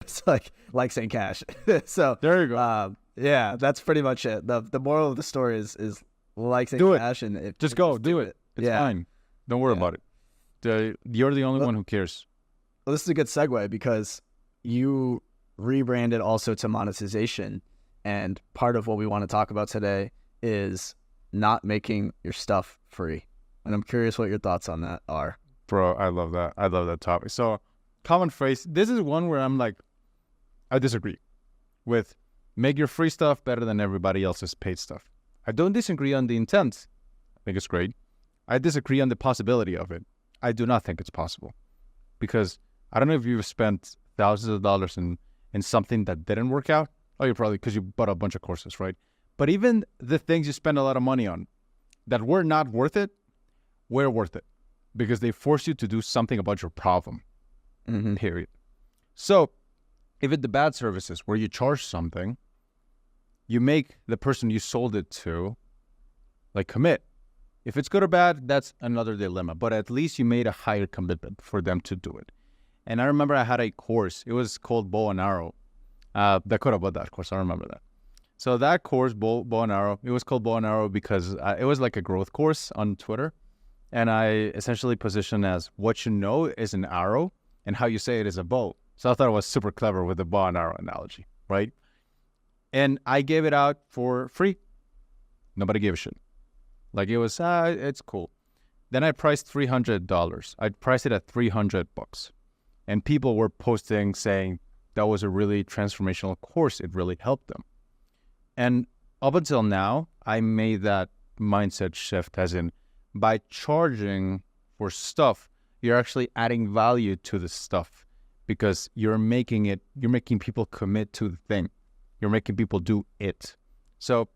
It's like St. Cash. So There you go. yeah, that's pretty much it. The moral of the story is like St. Do it. Cash, and Just go. Do it. It's Yeah. fine. Don't worry Yeah. about it. You're the only Well, one who cares. well, this is a good segue because you rebranded also to monetization, and part of what we want to talk about today is not making your stuff free. And I'm curious what your thoughts on that are. Bro, I love that. I love that topic. So, common phrase. This is one where I'm like, I disagree with make your free stuff better than everybody else's paid stuff. I don't disagree on the intent. I think it's great. I disagree on the possibility of it. I do not think it's possible because I don't know if you've spent thousands of dollars in something that didn't work out. Oh, you probably because you bought a bunch of courses, right? But even the things you spend a lot of money on that were not worth it, were worth it because they force you to do something about your problem. Mm-hmm. Period. So if it's the bad services where you charge something, you make the person you sold it to like commit. If it's good or bad, that's another dilemma. But at least you made a higher commitment for them to do it. And I remember I had a course. It was called Bow and Arrow. Dakota bought that course. I remember that. So that course, Bow and Arrow, it was called Bow and Arrow because it was like a growth course on Twitter. And I essentially positioned as what you know is an arrow and how you say it is a bow. So I thought it was super clever with the bow and arrow analogy, right? And I gave it out for free. Nobody gave a shit. Like it was, it's cool. Then I priced $300. I priced it at $300. And people were posting saying that was a really transformational course. It really helped them. And up until now, I made that mindset shift as in by charging for stuff, you're actually adding value to the stuff because you're making people commit to the thing. You're making people do it. So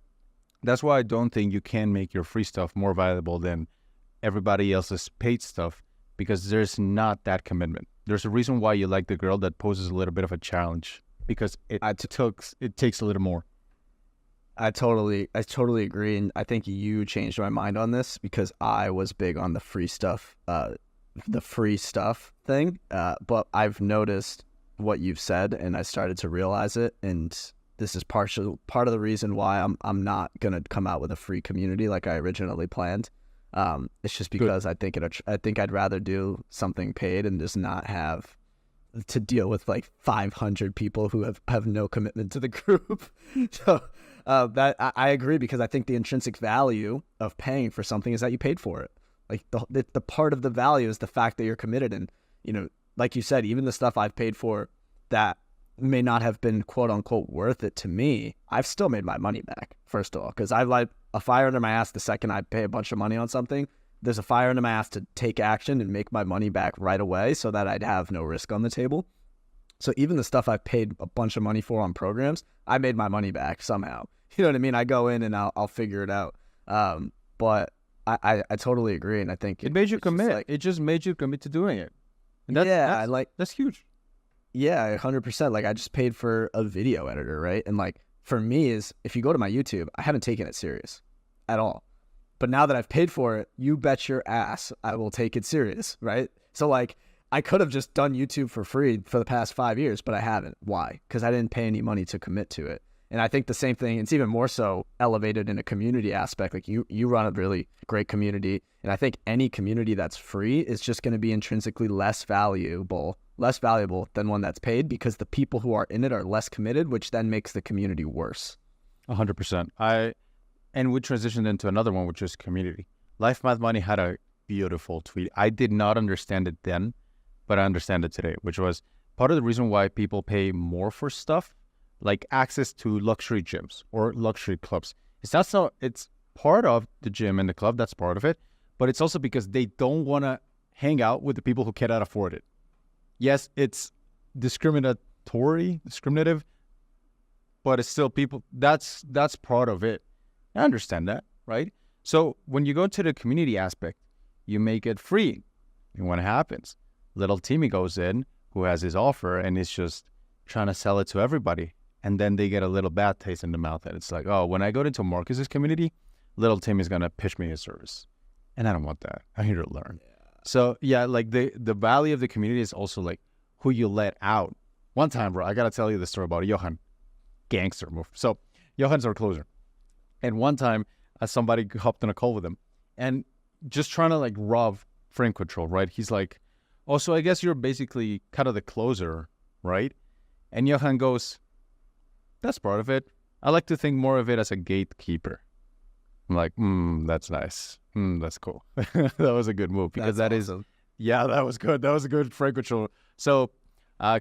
that's why I don't think you can make your free stuff more valuable than everybody else's paid stuff because there's not that commitment. There's a reason why you like the girl that poses a little bit of a challenge because it takes a little more. I totally agree, and I think you changed my mind on this because I was big on the free stuff thing. But I've noticed what you've said, and I started to realize it, and this is part of the reason why I'm not gonna come out with a free community like I originally planned. It's just because I think I'd rather do something paid and just not have to deal with like 500 people who have no commitment to the group. So that I agree because I think the intrinsic value of paying for something is that you paid for it. Like the part of the value is the fact that you're committed, and like you said, even the stuff I've paid for that may not have been quote unquote worth it to me, I've still made my money back. First of all, because I've like a fire under my ass the second I pay a bunch of money on something. There's a fire under my ass to take action and make my money back right away so that I'd have no risk on the table. So even the stuff I've paid a bunch of money for on programs, I made my money back somehow. You know what I mean? I go in and I'll figure it out. But I totally agree, and I think it made you commit. It just made you commit to doing it. And that's huge. Yeah, 100%. Like I just paid for a video editor, right? And like for me is if you go to my YouTube, I haven't taken it serious at all. But now that I've paid for it, you bet your ass I will take it serious, right? So like I could have just done YouTube for free for the past 5 years, but I haven't. Why? Because I didn't pay any money to commit to it. And I think the same thing, it's even more so elevated in a community aspect. Like you run a really great community. And I think any community that's free is just going to be intrinsically less valuable than one that's paid because the people who are in it are less committed, which then makes the community worse. 100%. And we transitioned into another one, which is community. Life Math Money had a beautiful tweet. I did not understand it then, but I understand it today, which was part of the reason why people pay more for stuff, like access to luxury gyms or luxury clubs. It's part of the gym and the club, that's part of it, but it's also because they don't want to hang out with the people who cannot afford it. Yes, it's discriminative, but it's still people, that's part of it. I understand that, right? So when you go to the community aspect, you make it free. And what happens? Little Timmy goes in, who has his offer, and is just trying to sell it to everybody. And then they get a little bad taste in the mouth. And it's like, oh, when I go into Marcus's community, little Timmy's going to pitch me his service. And I don't want that. I'm here to learn. Yeah. So, yeah, like the value of the community is also like who you let out One time, bro, I gotta tell you the story about Johan. Gangster move. So Johan's our closer. And one time, somebody hopped on a call with him and just trying to like rob frame control, right? He's like, oh, so I guess you're basically kind of the closer, right? And Johan goes, that's part of it. I like to think more of it as a gatekeeper. I'm like, that's nice. That's cool. That was a good move because That's awesome. yeah, that was good. That was a good frame control. So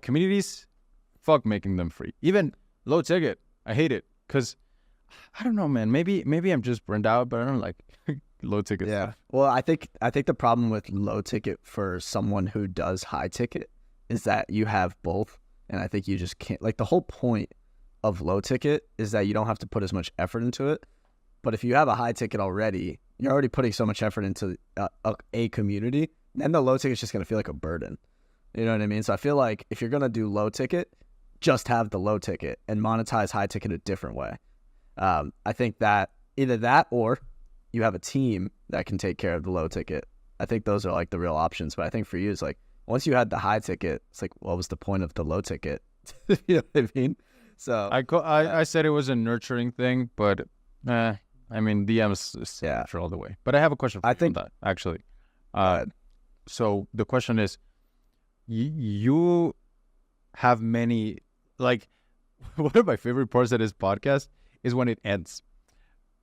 communities, fuck making them free. Even low ticket, I hate it because I don't know, man. Maybe I'm just burned out, but I don't like low ticket Yeah. stuff. Well, I think the problem with low ticket for someone who does high ticket is that you have both, and I think you just can't. Like the whole point of low ticket is that you don't have to put as much effort into it. But if you have a high ticket already, you're already putting so much effort into a community, then the low ticket is just going to feel like a burden. You know what I mean? So I feel like if you're going to do low ticket, just have the low ticket and monetize high ticket a different way. I think that either that or you have a team that can take care of the low ticket. I think those are like the real options. But I think for you, it's like once you had the high ticket, it's like, what was the point of the low ticket? You know what I mean? So I said it was a nurturing thing, but I mean, DMs is for all the way. But I have a question for you on that, actually. So the question is, you have many, like, one of my favorite parts of this podcast is when it ends.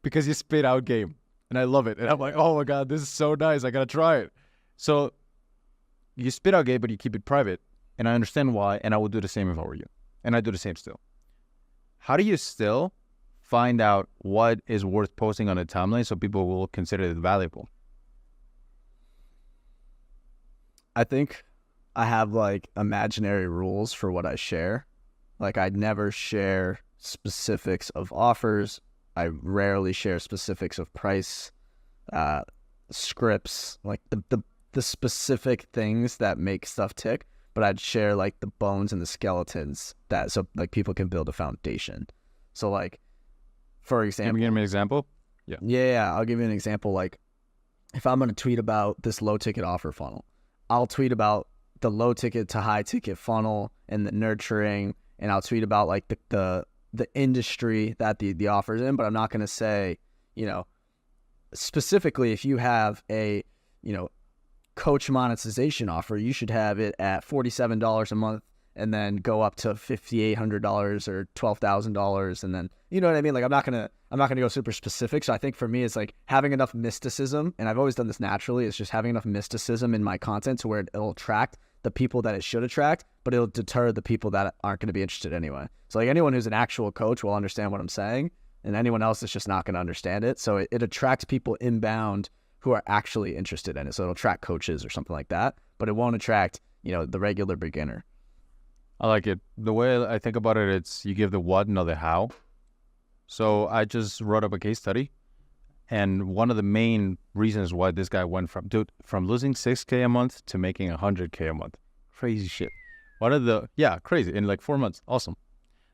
Because you spit out game. And I love it. And I'm like, oh my God, this is so nice. I got to try it. So you spit out game, but you keep it private. And I understand why. And I would do the same if I were you. And I do the same still. How do you still find out what is worth posting on a timeline so people will consider it valuable? I think I have like imaginary rules for what I share. Like I'd never share specifics of offers. I rarely share specifics of price, scripts, like the specific things that make stuff tick. But I'd share like the bones and the skeletons that so like people can build a foundation. So like, for example, Can you give me an example? Yeah, I'll give you an example. Like, if I'm going to tweet about this low ticket offer funnel, I'll tweet about the low ticket to high ticket funnel and the nurturing, and I'll tweet about like the industry that the offer's in. But I'm not going to say, you know, specifically if you have a, you know, coach monetization offer, you should have it at $47 a month and then go up to $5,800 or $12,000, and then, you know what I mean? Like I'm not gonna go super specific. So I think for me, it's like having enough mysticism, and I've always done this naturally. It's just having enough mysticism in my content to where it'll attract the people that it should attract, but it'll deter the people that aren't going to be interested anyway. So like anyone who's an actual coach will understand what I'm saying, and anyone else is just not going to understand it. So it attracts people inbound who are actually interested in it. So it'll attract coaches or something like that, but it won't attract, you know, the regular beginner. I like it. The way I think about it, it's you give the what, not the how. So I just wrote up a case study, and one of the main reasons why this guy went from losing 6K a month to making 100K a month. Crazy shit. Crazy. In like 4 months. Awesome.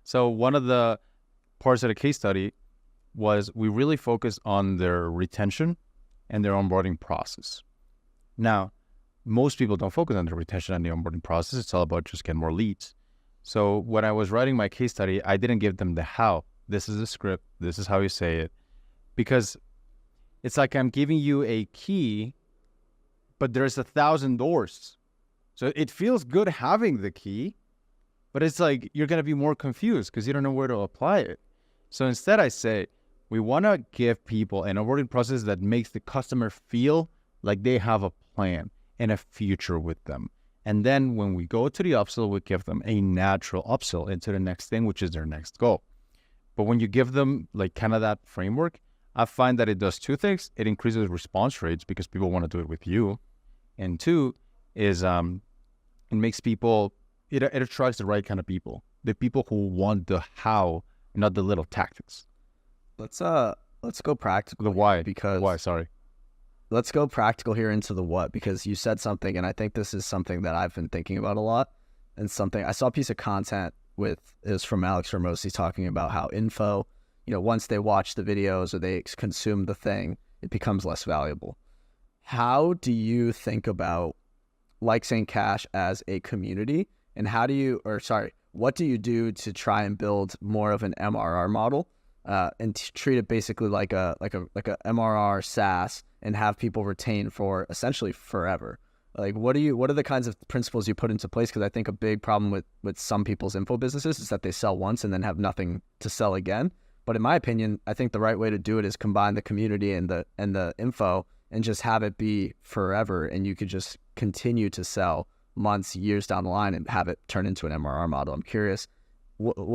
So one of the parts of the case study was we really focused on their retention and their onboarding process. Now, most people don't focus on the retention and the onboarding process. It's all about just getting more leads. So when I was writing my case study, I didn't give them the how. This is the script. This is how you say it. Because it's like I'm giving you a key, but there's 1,000 doors. So it feels good having the key, but it's like you're going to be more confused because you don't know where to apply it. So instead I say, we want to give people an onboarding process that makes the customer feel like they have a plan and a future with them. And then when we go to the upsell, we give them a natural upsell into the next thing, which is their next goal. But when you give them like kind of that framework, I find that it does two things. It increases response rates because people want to do it with you. And two is it makes people, it attracts the right kind of people. The people who want the how, not the little tactics. Let's go practical. The why. Because why, sorry. Let's go practical here into the what, because you said something, and I think this is something that I've been thinking about a lot, and something I saw a piece of content it was from Alex Hormozi talking about how info, you know, once they watch the videos or they consume the thing, it becomes less valuable. How do you think about Like St. Cash as a community, and what do you do to try and build more of an MRR model, and treat it basically like a MRR SaaS and have people retain for essentially forever? Like, what are the kinds of principles you put into place? Because I think a big problem with some people's info businesses is that they sell once and then have nothing to sell again. But in my opinion, I think the right way to do it is combine the community and the info and just have it be forever, and you could just continue to sell months, years down the line, and have it turn into an MRR model. I'm curious,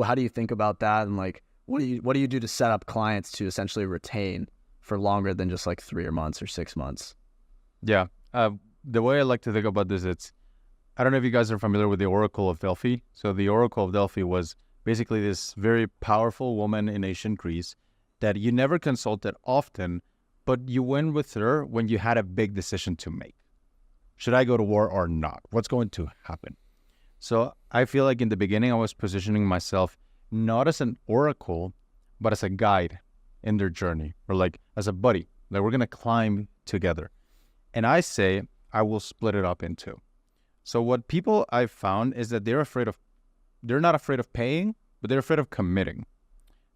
how do you think about that, and like what do you do to set up clients to essentially retain for longer than just like 3 months or 6 months? Yeah. The way I like to think about this, I don't know if you guys are familiar with the Oracle of Delphi. So the Oracle of Delphi was basically this very powerful woman in ancient Greece that you never consulted often, but you went with her when you had a big decision to make. Should I go to war or not? What's going to happen? So I feel like in the beginning, I was positioning myself not as an oracle, but as a guide in their journey, or like as a buddy, that we're going to climb together. And I say, I will split it up in two. So what people I've found is that they're not afraid of paying, but they're afraid of committing.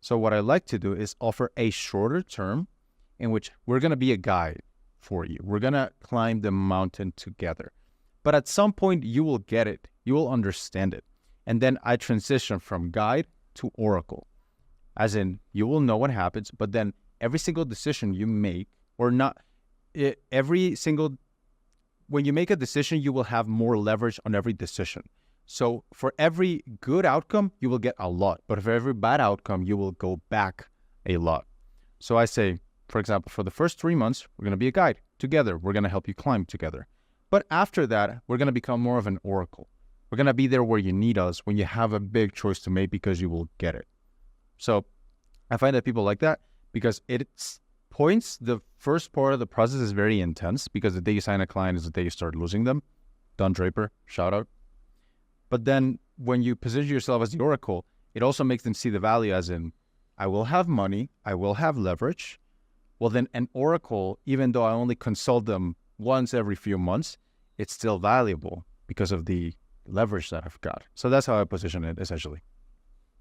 So what I like to do is offer a shorter term in which we're going to be a guide for you. We're going to climb the mountain together. But at some point, you will get it. You will understand it. And then I transition from guide to oracle. As in, you will know what happens, but then every single decision you make, or not, when you make a decision, you will have more leverage on every decision. So for every good outcome, you will get a lot. But for every bad outcome, you will go back a lot. So I say, for example, for the first 3 months, we're going to be a guide together. We're going to help you climb together. But after that, we're going to become more of an oracle. We're going to be there where you need us when you have a big choice to make, because you will get it. So I find that people like that because the first part of the process is very intense, because the day you sign a client is the day you start losing them. Don Draper, shout out. But then when you position yourself as the oracle, it also makes them see the value, as in, I will have money, I will have leverage. Well, then an oracle, even though I only consult them once every few months, it's still valuable because of the leverage that I've got. So that's how I position it, essentially.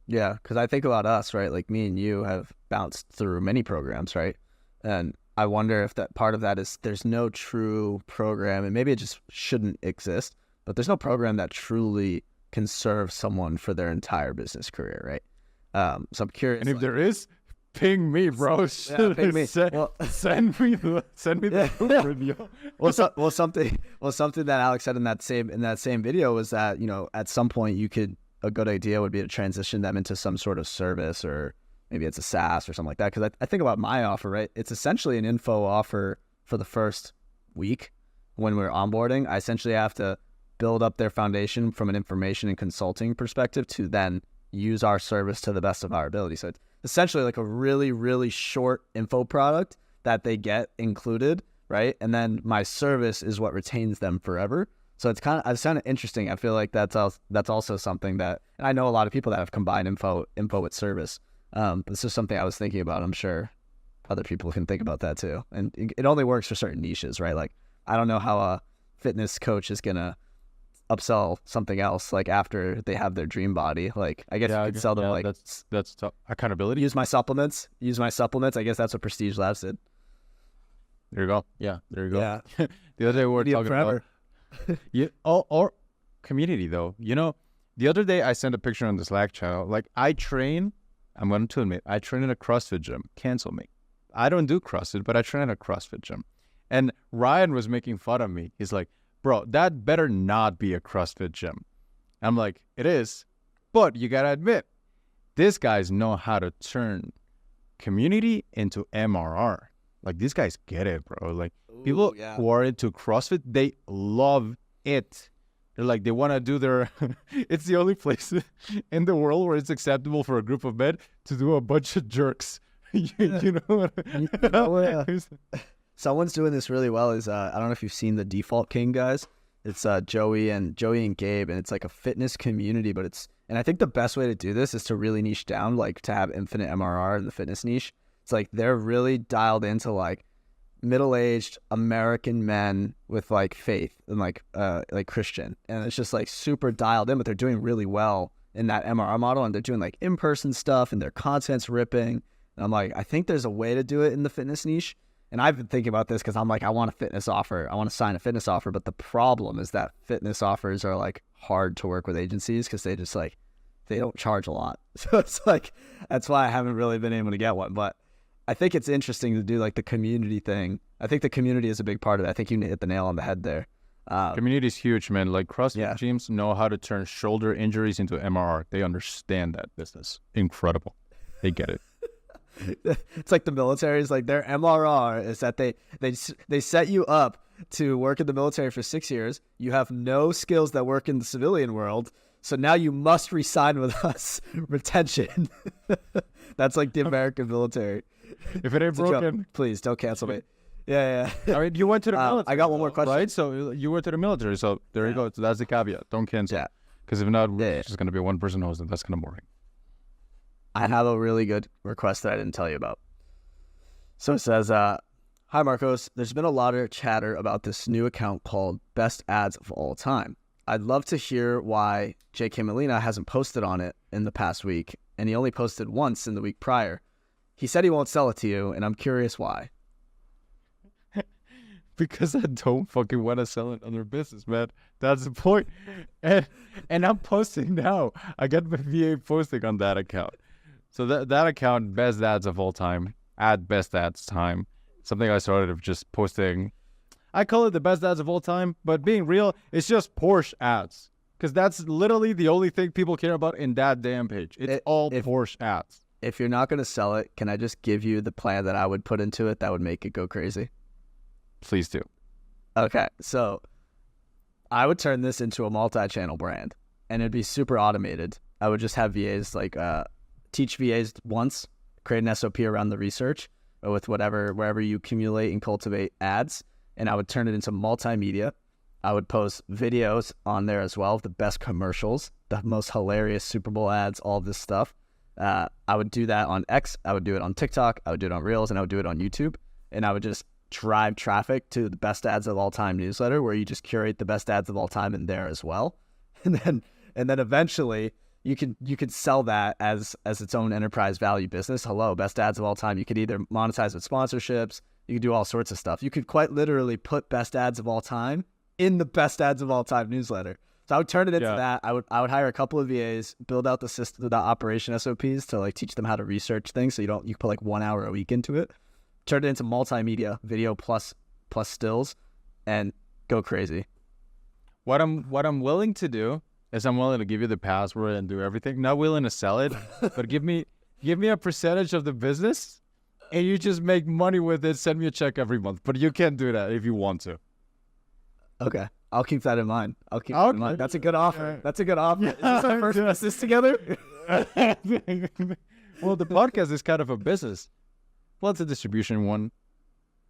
Yeah, because I think about us, right? Like me and you have bounced through many programs, right? And I wonder if that part of that is there's no true program, and maybe it just shouldn't exist, but there's no program that truly can serve someone for their entire business career, right? So I'm curious. And if there is, ping me, bro. Yeah, ping me. Send me the video. Something that Alex said in that same video was that, you know, at some point a good idea would be to transition them into some sort of service, or maybe it's a SaaS or something like that. Because I think about my offer, right? It's essentially an info offer for the first week when we're onboarding. I essentially have to build up their foundation from an information and consulting perspective to then use our service to the best of our ability. So it's essentially like a really, really short info product that they get included, right? And then my service is what retains them forever. So it's kind of interesting. I feel like that's also something that, and I know a lot of people that have combined info with service. This is something I was thinking about. I'm sure other people can think about that too. And it only works for certain niches, right? Like, I don't know how a fitness coach is going to upsell something else like after they have their dream body. Like, I guess you could sell them like that's tough. Accountability. Use my supplements. I guess that's what Prestige Labs did. There you go. Yeah, there you go. Yeah. The other day we were talking about or community though. You know, the other day I sent a picture on the Slack channel. Like, I'm going to admit, I train in a CrossFit gym. Cancel me. I don't do CrossFit, but I train in a CrossFit gym. And Ryan was making fun of me. He's like, bro, that better not be a CrossFit gym. I'm like, it is. But you got to admit, these guys know how to turn community into MRR. Like, these guys get it, bro. Like, people who are into CrossFit, they love it. They're like, they want to do their, it's the only place in the world where it's acceptable for a group of men to do a bunch of jerks. You know what? Someone's doing this really well is, I don't know if you've seen the Default King guys. It's Joey and Gabe, and it's like a fitness community, and I think the best way to do this is to really niche down, like to have infinite MRR in the fitness niche. It's like they're really dialed into like middle-aged American men with like faith and like Christian, and it's just like super dialed in, but they're doing really well in that MRR model, and they're doing like in-person stuff and their content's ripping. And I'm like, I think there's a way to do it in the fitness niche. And I've been thinking about this because I'm like, I want a fitness offer. I want to sign a fitness offer. But the problem is that fitness offers are like hard to work with agencies because they just like, they don't charge a lot. So it's like, that's why I haven't really been able to get one. But I think it's interesting to do like the community thing. I think the community is a big part of it. I think you hit the nail on the head there. Community is huge, man. Like CrossFit Yeah. gyms know how to turn shoulder injuries into MRR. They understand that business. Incredible. They get it. It's like the military is like their MRR is that they set you up to work in the military for 6 years. You have no skills that work in the civilian world. So now you must resign with us. Retention. That's like the American military. If it ain't It's a joke. broken. Please don't cancel me. Yeah. I mean, you went to the military. I got one more question. Right? So you went to the military. So there you go. So that's the caveat. Don't cancel. Yeah. Because if not, Yeah. it's just going to be one person hosting. That's kind of boring. I have a really good request that I didn't tell you about. So it says, hi, Marcos. There's been a lot of chatter about this new account called Best Ads of All Time. I'd love to hear why JK Molina hasn't posted on it in the past week, and he only posted once in the week prior. He said he won't sell it to you, and I'm curious why. Because I don't fucking want to sell another business, man. That's the point. And I'm posting now. I got my VA posting on that account. So that account, Best Ads of All Time, at Best Ads Time, something I started of just posting. I call it the Best Ads of All Time, but being real, it's just Porsche ads. Because that's literally the only thing people care about in that damn page. It's all Porsche ads. If you're not going to sell it, can I just give you the plan that I would put into it that would make it go crazy? Please do. Okay, so I would turn this into a multi-channel brand, and it'd be super automated. I would just have VAs like teach VAs once, create an SOP around the research with wherever you accumulate and cultivate ads, and I would turn it into multimedia. I would post videos on there as well, the best commercials, the most hilarious Super Bowl ads, all this stuff. I would do that on X, I would do it on TikTok, I would do it on Reels, and I would do it on YouTube, and I would just drive traffic to the Best Ads of All Time newsletter, where you just curate the best ads of all time in there as well, and then eventually you could sell that as its own enterprise value business. Hello, Best Ads of All Time. You could either monetize with sponsorships, you could do all sorts of stuff. You could quite literally put Best Ads of All Time in the Best Ads of All Time newsletter. So I would turn it into that. I would hire a couple of VAs, build out the system, the operation SOPs to like teach them how to research things. So you put like 1 hour a week into it. Turn it into multimedia, video plus stills, and go crazy. What I'm willing to do is I'm willing to give you the password and do everything. Not willing to sell it, but give me a percentage of the business, and you just make money with it. Send me a check every month. But you can't do that if you want to. Okay, I'll keep that in mind. That in mind. That's a good offer. That's a good offer. Is this our first business together? Well, the podcast is kind of a business. Well, it's a distribution one.